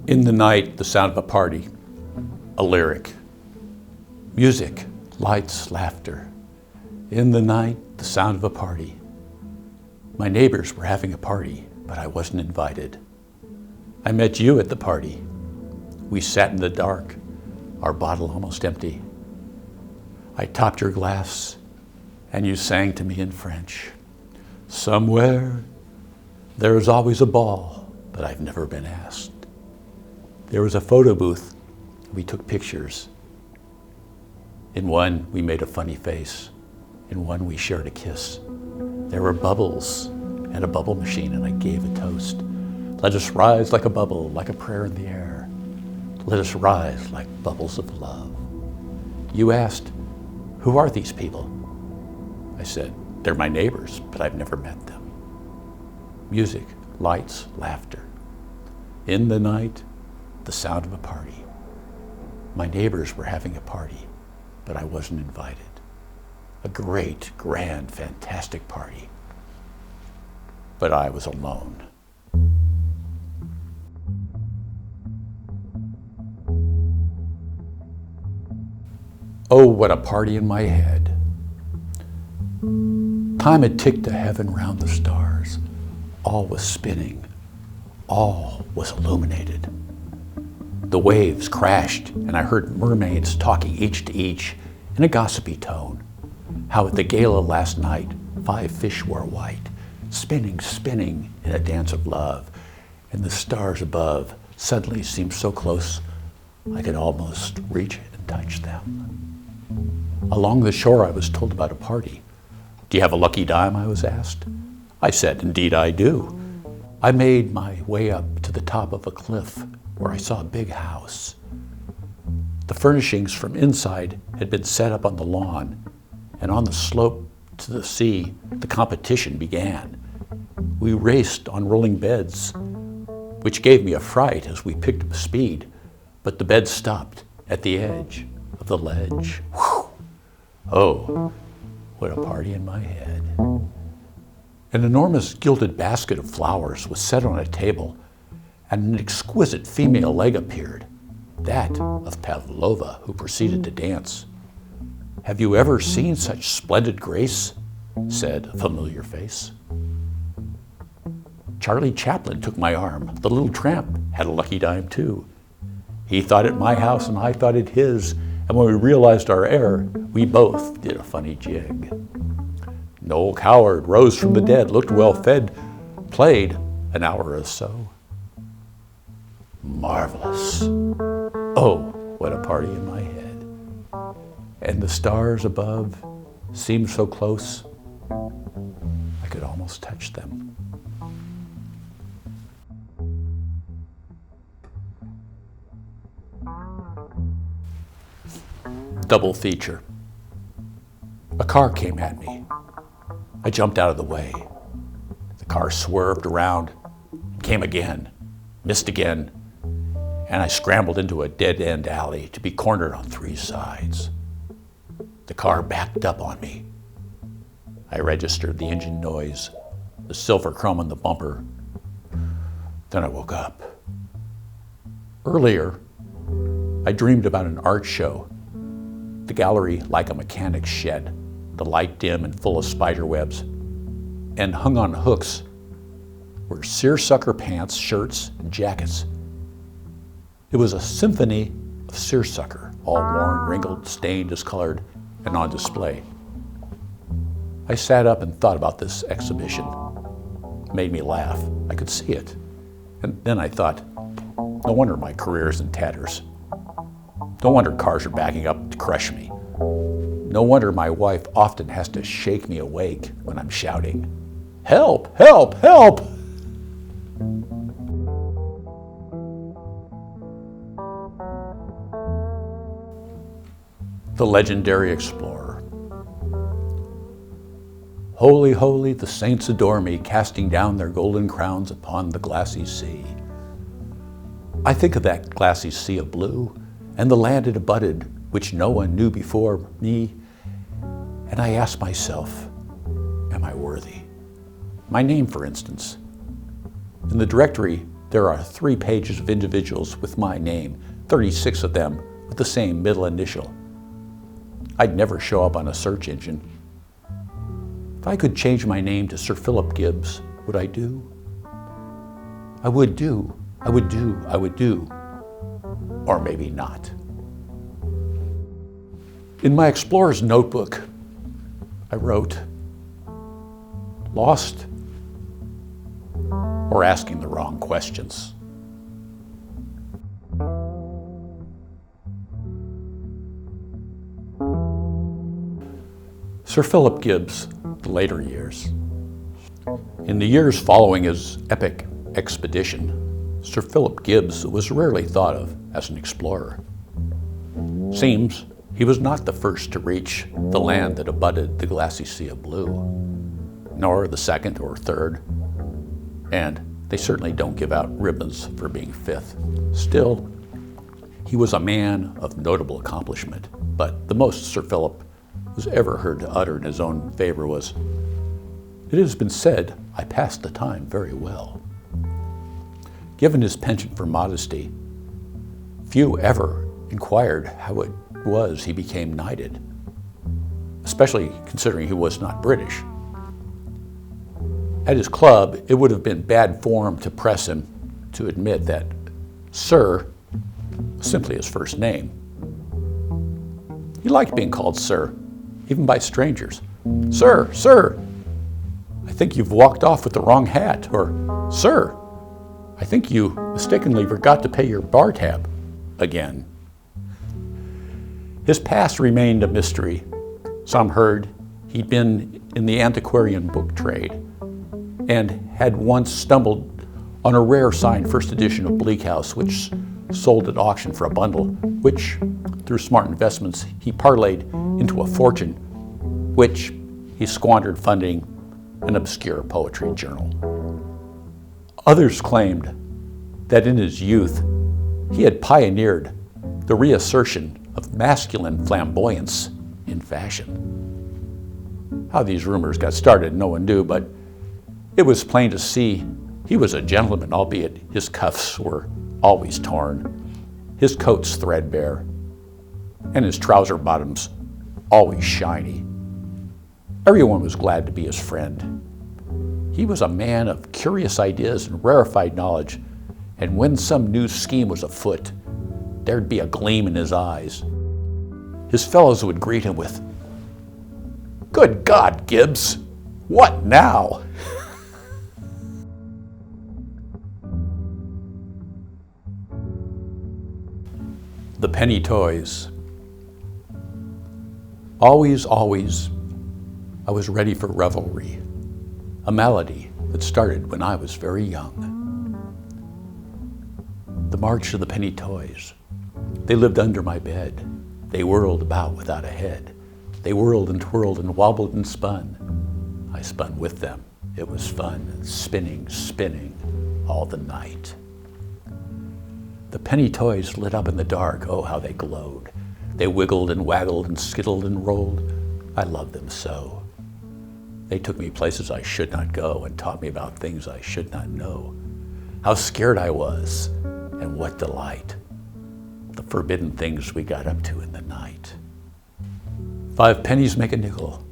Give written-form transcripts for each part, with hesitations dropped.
In the night, the sound of a party, a lyric. Music, lights, laughter. In the night, the sound of a party. My neighbors were having a party, but I wasn't invited. I met you at the party. We sat in the dark, our bottle almost empty. I topped your glass, and you sang to me in French. Somewhere, there's always a ball, but I've never been asked. There was a photo booth. We took pictures. In one, we made a funny face. In one, we shared a kiss. There were bubbles and a bubble machine, and I gave a toast. Let us rise like a bubble, like a prayer in the air. Let us rise like bubbles of love. You asked, who are these people? I said, they're my neighbors, but I've never met them. Music, lights, laughter. In the night, the sound of a party. My neighbors were having a party, but I wasn't invited. A great, grand, fantastic party. But I was alone. Oh, what a party in my head. Time had ticked to heaven round the stars. All was spinning. All was illuminated. The waves crashed, and I heard mermaids talking each to each in a gossipy tone. How at the gala last night, 5 fish were white, spinning, spinning in a dance of love, and the stars above suddenly seemed so close I could almost reach and touch them. Along the shore I was told about a party. Do you have a lucky dime, I was asked? I said, indeed I do. I made my way up to the top of a cliff where I saw a big house. The furnishings from inside had been set up on the lawn, and on the slope to the sea, the competition began. We raced on rolling beds, which gave me a fright as we picked up speed, but the bed stopped at the edge of the ledge. Whew. Oh, what a party in my head. An enormous gilded basket of flowers was set on a table, and an exquisite female leg appeared, that of Pavlova, who proceeded to dance. Have you ever seen such splendid grace? Said a familiar face. Charlie Chaplin took my arm. The little tramp had a lucky dime too. He thought it my house and I thought it his, and when we realized our error, we both did a funny jig. Noel Coward rose from the dead, looked well fed, played an hour or so. Marvelous. Oh, what a party in my head. And the stars above seemed so close, I could almost touch them. Double feature. A car came at me. I jumped out of the way. The car swerved around, came again, missed again, and I scrambled into a dead-end alley to be cornered on 3 sides. The car backed up on me. I registered the engine noise, the silver chrome on the bumper. Then I woke up. Earlier, I dreamed about an art show, the gallery like a mechanic's shed, the light dim and full of spider webs, and hung on hooks were seersucker pants, shirts, and jackets. It was a symphony of seersucker, all worn, wrinkled, stained, discolored, and on display. I sat up and thought about this exhibition. It made me laugh. I could see it. And then I thought, no wonder my career is in tatters. No wonder cars are backing up to crush me. No wonder my wife often has to shake me awake when I'm shouting, "Help, help, help!" The legendary explorer. Holy, holy, the saints adore me, casting down their golden crowns upon the glassy sea. I think of that glassy sea of blue, and the land it abutted, which no one knew before me, and I ask myself, am I worthy? My name, for instance. In the directory, there are 3 pages of individuals with my name, 36 of them with the same middle initial. I'd never show up on a search engine. If I could change my name to Sir Philip Gibbs, would I do? I would do. Or maybe not. In my explorer's notebook, I wrote, lost or asking the wrong questions. Sir Philip Gibbs, the later years. In the years following his epic expedition, Sir Philip Gibbs was rarely thought of as an explorer. Seems he was not the first to reach the land that abutted the glassy sea of blue, nor the second or third, and they certainly don't give out ribbons for being fifth. Still, he was a man of notable accomplishment, but the most Sir Philip was ever heard to utter in his own favor was, "It has been said I passed the time very well." Given his penchant for modesty, few ever inquired how it was he became knighted, especially considering he was not British. At his club, it would have been bad form to press him to admit that Sir was simply his first name. He liked being called Sir, even by strangers. "Sir, sir, I think you've walked off with the wrong hat," or "Sir, I think you mistakenly forgot to pay your bar tab again." His past remained a mystery. Some heard he'd been in the antiquarian book trade and had once stumbled on a rare signed first edition of Bleak House, which sold at auction for a bundle, which, through smart investments, he parlayed into a fortune, which he squandered funding an obscure poetry journal. Others claimed that in his youth, he had pioneered the reassertion of masculine flamboyance in fashion. How these rumors got started, no one knew, but it was plain to see he was a gentleman, albeit his cuffs were always torn, his coats threadbare, and his trouser bottoms always shiny. Everyone was glad to be his friend. He was a man of curious ideas and rarefied knowledge, and when some new scheme was afoot, there'd be a gleam in his eyes. His fellows would greet him with, "Good God, Gibbs, what now?" The penny toys. Always, I was ready for revelry, a malady that started when I was very young. The march of the penny toys. They lived under my bed. They whirled about without a head. They whirled and twirled and wobbled and spun. I spun with them. It was fun, spinning all the night. The penny toys lit up in the dark. Oh, how they glowed. They wiggled and waggled and skittled and rolled. I loved them so. They took me places I should not go and taught me about things I should not know. How scared I was, and what delight. The forbidden things we got up to in the night. 5 pennies make a nickel.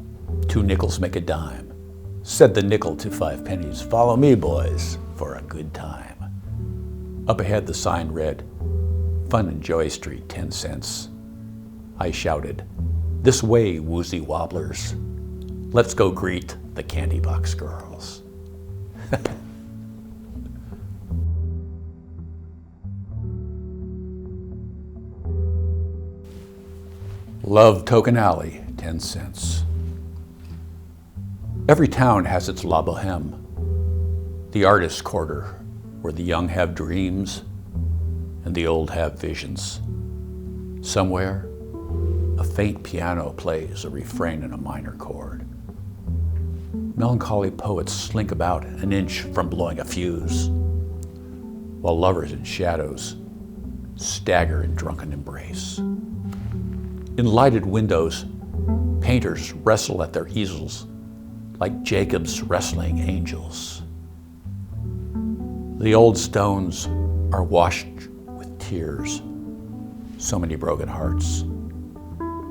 2 nickels make a dime. Said the nickel to 5 pennies, "Follow me, boys, for a good time." Up ahead the sign read, "Fun and Joy Street, 10 cents. I shouted, "This way, woozy wobblers. Let's go greet the candy box girls." Love Token Alley, 10 cents. Every town has its La Boheme, the artist's quarter, where the young have dreams and the old have visions. Somewhere, a faint piano plays a refrain in a minor chord. Melancholy poets slink about an inch from blowing a fuse, while lovers in shadows stagger in drunken embrace. In lighted windows, painters wrestle at their easels like Jacob's wrestling angels. The old stones are washed with tears. So many broken hearts.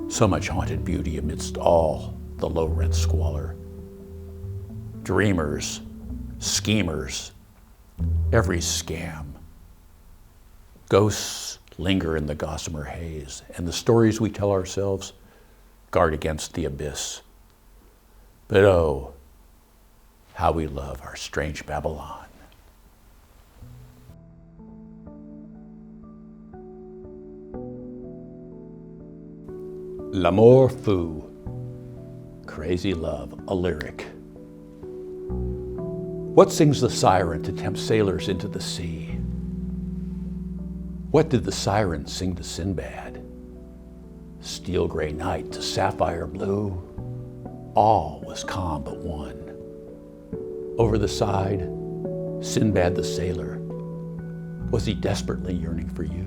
So much haunted beauty amidst all the low-rent squalor. Dreamers, schemers, every scam. Ghosts linger in the gossamer haze, and the stories we tell ourselves guard against the abyss. But oh, how we love our strange Babylon. L'amour fou, crazy love, a lyric. What sings the siren to tempt sailors into the sea? What did the siren sing to Sinbad? Steel gray night to sapphire blue, all was calm but one. Over the side, Sinbad the sailor, was he desperately yearning for you?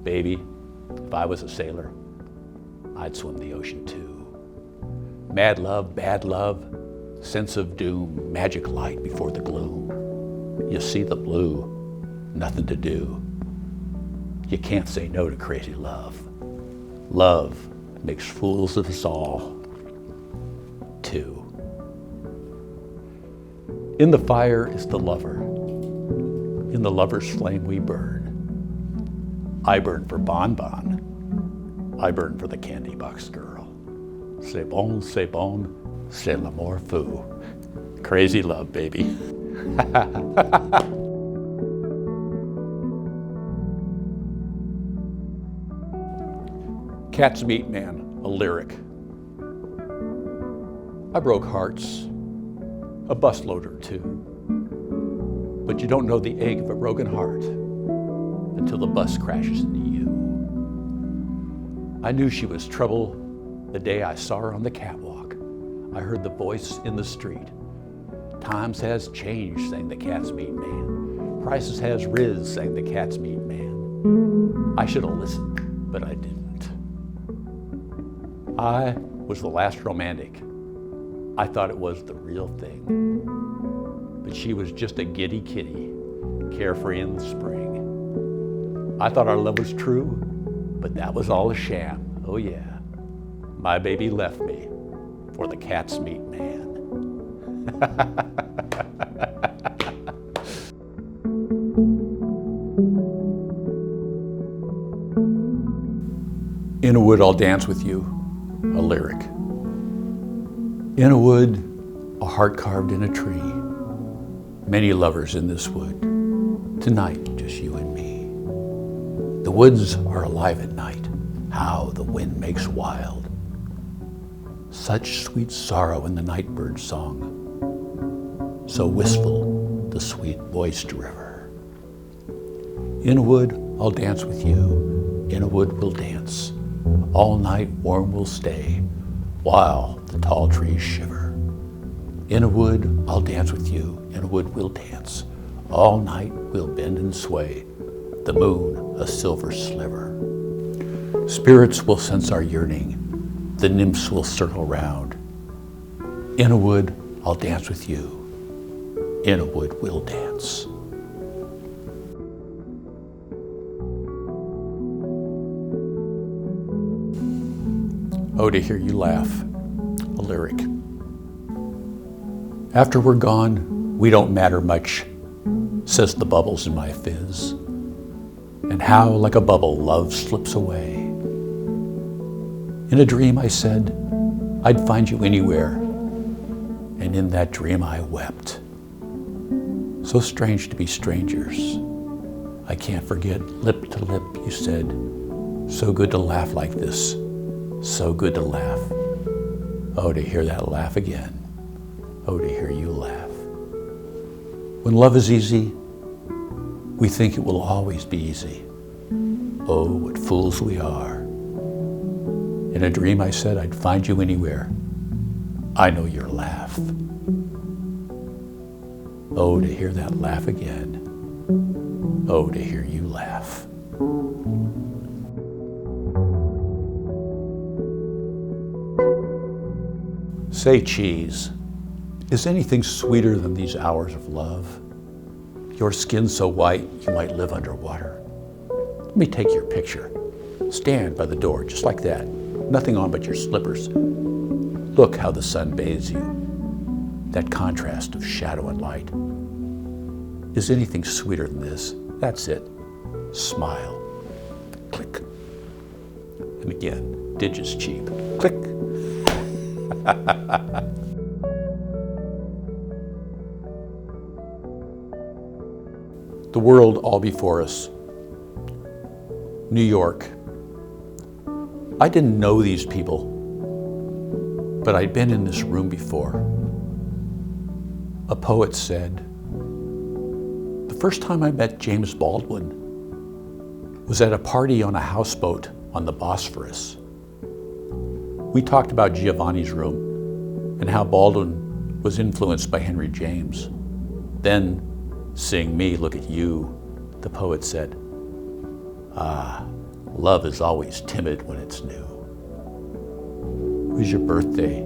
Baby, if I was a sailor, I'd swim the ocean too. Mad love, bad love, sense of doom, magic light before the gloom. You see the blue, nothing to do. You can't say no to crazy love. Love makes fools of us all, too. In the fire is the lover. In the lover's flame we burn. I burn for Bon Bon. I burn for the candy box girl. C'est bon, c'est l'amour fou. Crazy love, baby. Cat's Meat Man, a lyric. I broke hearts, a busload or two. But you don't know the ache of a broken heart until the bus crashes into you. I knew she was trouble the day I saw her on the catwalk. I heard the voice in the street. Times has changed, sang the Cat's Meat Man. Prices has riz, sang the Cat's Meat Man. I should have listened, but I didn't. I was the last romantic. I thought it was the real thing. But she was just a giddy kitty, carefree in the spring. I thought our love was true, but that was all a sham. Oh yeah, my baby left me for the Cat's Meat Man. In a wood I'll dance with you, a lyric. In a wood, a heart carved in a tree. Many lovers in this wood. Tonight, just you and me. The woods are alive at night. How the wind makes wild. Such sweet sorrow in the nightbird's song. So wistful, the sweet-voiced river. In a wood, I'll dance with you. In a wood, we'll dance. All night warm we'll stay, while the tall trees shiver. In a wood, I'll dance with you. In a wood, we'll dance. All night we'll bend and sway, the moon a silver sliver. Spirits will sense our yearning, the nymphs will circle round. In a wood, I'll dance with you. In a wood, we'll dance. Oh, to hear you laugh, a lyric. After we're gone, we don't matter much, says the bubbles in my fizz. And how, like a bubble, love slips away. In a dream, I said, I'd find you anywhere. And in that dream, I wept. So strange to be strangers. I can't forget, lip to lip, you said, so good to laugh like this. So good to laugh. Oh, to hear that laugh again. Oh, to hear you laugh. When love is easy, we think it will always be easy. Oh, what fools we are. In a dream I said I'd find you anywhere. I know your laugh. Oh, to hear that laugh again. Oh, to hear you laugh. Say, cheese, is anything sweeter than these hours of love? Your skin so white you might live underwater. Let me take your picture. Stand by the door just like that. Nothing on but your slippers. Look how the sun bathes you. That contrast of shadow and light. Is anything sweeter than this? That's it. Smile. Click. And again, digits cheap. Click. The world all before us. New York. I didn't know these people, but I'd been in this room before. A poet said, the first time I met James Baldwin was at a party on a houseboat on the Bosphorus. We talked about Giovanni's room and how Baldwin was influenced by Henry James. Then, seeing me look at you, the poet said, love is always timid when it's new. It was your birthday.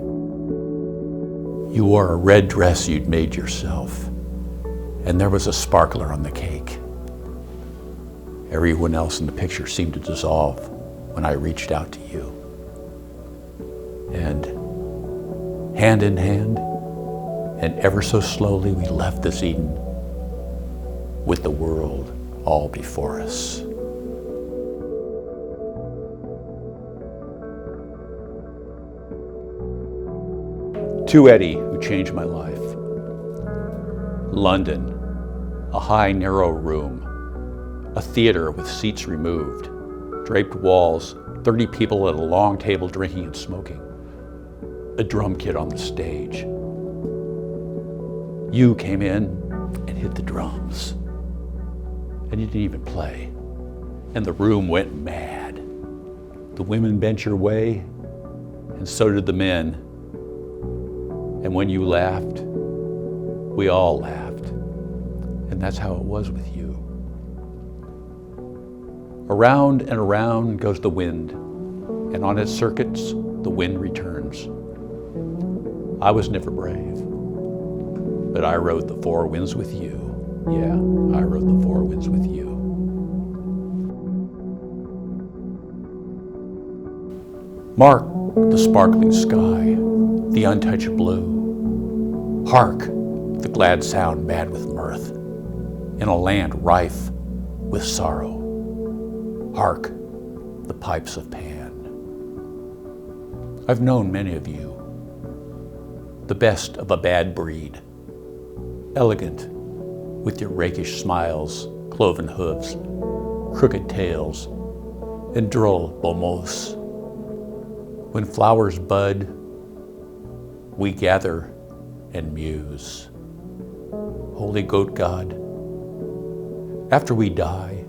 You wore a red dress you'd made yourself, and there was a sparkler on the cake. Everyone else in the picture seemed to dissolve when I reached out to you. And hand in hand, and ever so slowly, we left this Eden with the world all before us. To Eddie, who changed my life. London, a high, narrow room, a theater with seats removed, draped walls, 30 people at a long table drinking and smoking, a drum kit on the stage. You came in and hit the drums, and you didn't even play, and the room went mad. The women bent your way, and so did the men. And when you laughed, we all laughed. And that's how it was with you. Around and around goes the wind, and on its circuits, the wind returns. I was never brave, but I rode the four winds with you. Yeah, I rode the four winds with you. Mark the sparkling sky, the untouched blue. Hark, the glad sound mad with mirth, in a land rife with sorrow. Hark, the pipes of Pan. I've known many of you, the best of a bad breed, elegant with your rakish smiles, cloven hooves, crooked tails, and droll beaux mots. When flowers bud, we gather and muse. Holy goat God, after we die,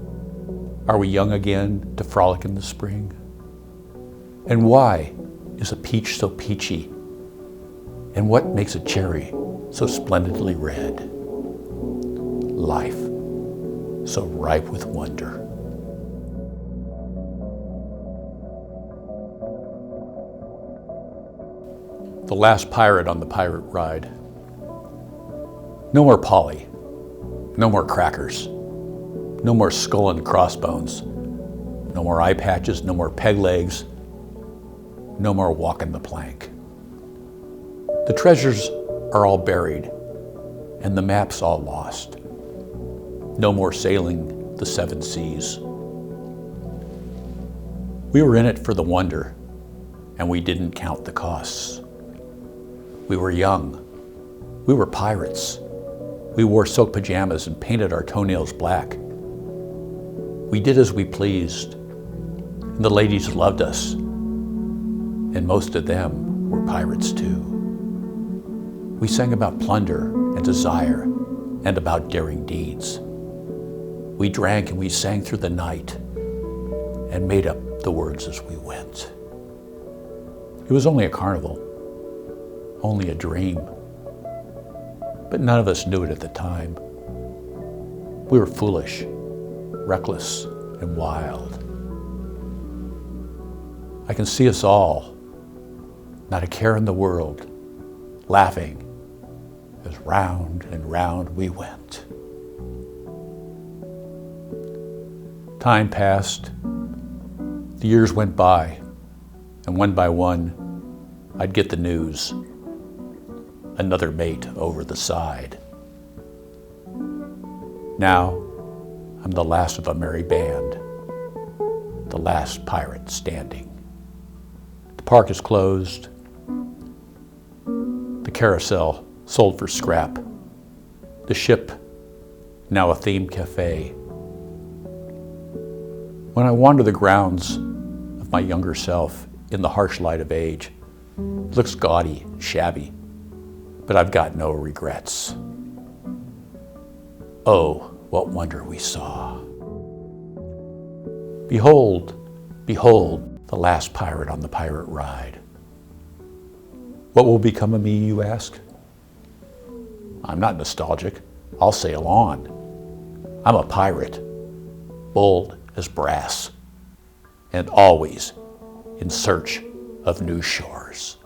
are we young again to frolic in the spring? And why is a peach so peachy? And what makes a cherry so splendidly red? Life, so ripe with wonder. The last pirate on the pirate ride. No more Polly, no more crackers, no more skull and crossbones, no more eye patches, no more peg legs, no more walking the plank. The treasures are all buried and the maps all lost. No more sailing the seven seas. We were in it for the wonder, and we didn't count the costs. We were young. We were pirates. We wore silk pajamas and painted our toenails black. We did as we pleased, and the ladies loved us, and most of them were pirates too. We sang about plunder and desire and about daring deeds. We drank and we sang through the night and made up the words as we went. It was only a carnival, only a dream, but none of us knew it at the time. We were foolish, reckless, and wild. I can see us all, not a care in the world, laughing as round and round we went. Time passed, the years went by, and one by one, I'd get the news. Another mate over the side. Now, I'm the last of a merry band, the last pirate standing. The park is closed, the carousel sold for scrap, the ship now a themed cafe. When I wander the grounds of my younger self in the harsh light of age, it looks gaudy, shabby, but I've got no regrets. Oh, what wonder we saw. Behold, behold, the last pirate on the pirate ride. What will become of me, you ask? I'm not nostalgic. I'll sail on. I'm a pirate, bold as brass, and always in search of new shores.